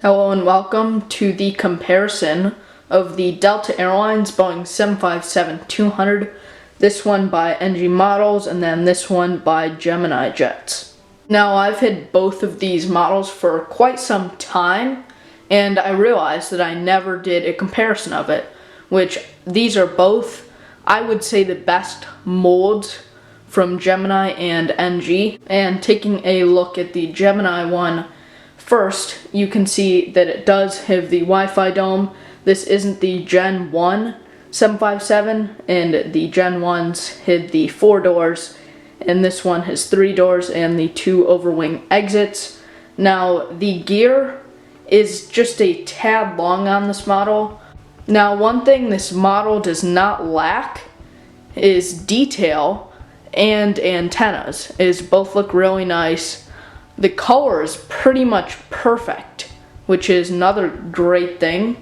Hello and welcome to the comparison of the Delta Airlines Boeing 757-200, this one by NG models and then this one by Gemini jets. Now I've had both of these models for quite some time and I realized that I never did a comparison of it, which these are both, I would say, the best molds from Gemini and NG. And taking a look at the Gemini one, first, you can see that it does have the Wi-Fi dome. This isn't the Gen 1 757, and the Gen 1s had the 4 doors, and this one has 3 doors and the 2 overwing exits. Now, the gear is just a tad long on this model. Now, one thing this model does not lack is detail and antennas, as both look really nice. The color is pretty much perfect, which is another great thing.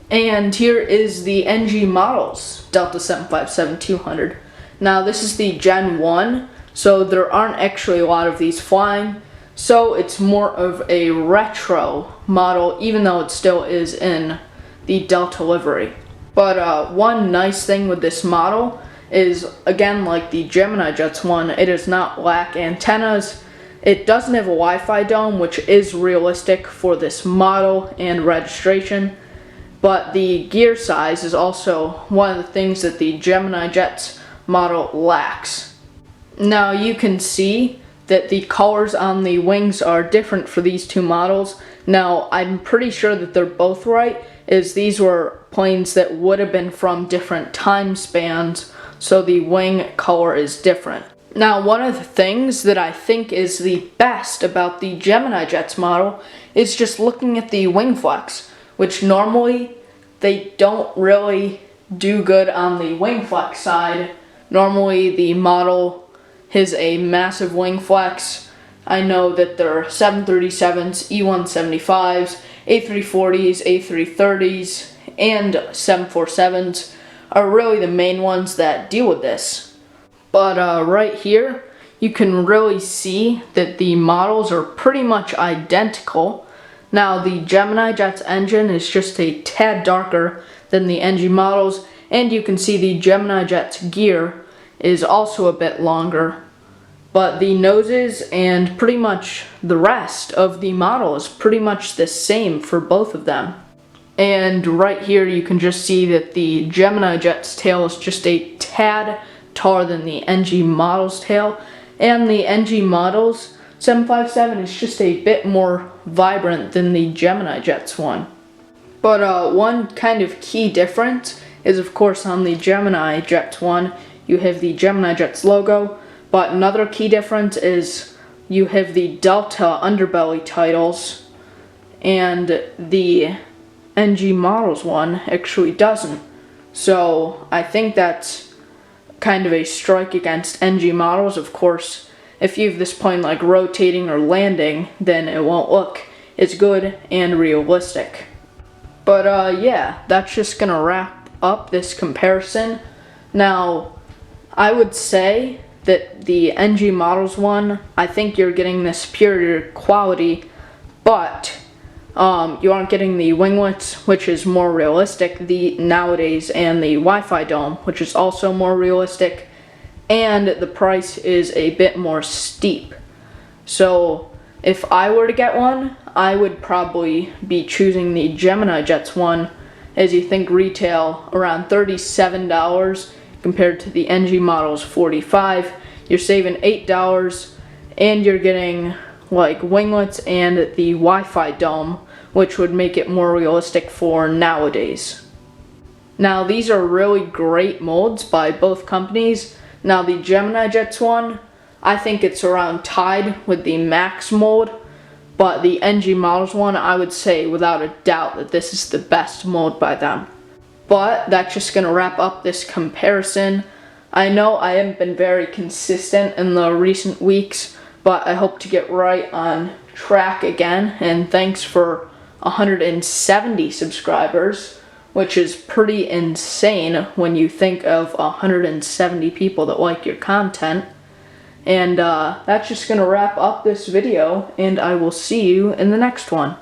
And here is the NG models Delta 757-200. Now this is the Gen 1, so there aren't actually a lot of these flying, so it's more of a retro model, even though it still is in the Delta livery. But one nice thing with this model is, again, like the Gemini Jets one, it does not lack antennas. It doesn't have a Wi-Fi dome, which is realistic for this model and registration, but the gear size is also one of the things that the Gemini Jets model lacks. Now you can see that the colors on the wings are different for these two models. Now I'm pretty sure that they're both right, as these were planes that would have been from different time spans, so the wing color is different. Now, one of the things that I think is the best about the Gemini Jets model is just looking at the wing flex, which normally they don't really do good on the wing flex side. Normally the model has a massive wing flex. I know that there are 737s, E175s, A340s, A330s, and 747s are really the main ones that deal with this. But right here, you can really see that the models are pretty much identical. Now, the Gemini Jets engine is just a tad darker than the NG models, and you can see the Gemini Jets gear is also a bit longer. But the noses and pretty much the rest of the model is pretty much the same for both of them. And right here, you can just see that the Gemini Jets tail is just a tad taller than the NG models tail, and the NG models 757 is just a bit more vibrant than the Gemini Jets one. But one kind of key difference is, of course, on the Gemini Jets one you have the Gemini Jets logo, but another key difference is you have the Delta underbelly titles, and the NG models one actually doesn't. So I think that's kind of a strike against NG models. Of course, if you have this plane like rotating or landing, then it won't look as good and realistic. But yeah, that's just gonna wrap up this comparison. Now, I would say that the NG models one, I think you're getting the superior quality, but you aren't getting the winglets, which is more realistic nowadays, and the Wi-Fi dome, which is also more realistic, and the price is a bit more steep. So if I were to get one, I would probably be choosing the Gemini Jets one, as you think retail around $37 compared to the NG models $45. You're saving $8, and you're getting like winglets and the Wi-Fi dome, which would make it more realistic for nowadays. Now, these are really great molds by both companies. Now, the Gemini Jets one, I think it's around tied with the Max mold, but the NG models one, I would say without a doubt that this is the best mold by them. But that's just gonna wrap up this comparison. I know I haven't been very consistent in the recent weeks, but I hope to get right on track again, and thanks for 170 subscribers, which is pretty insane when you think of 170 people that like your content. And that's just gonna wrap up this video, and I will see you in the next one.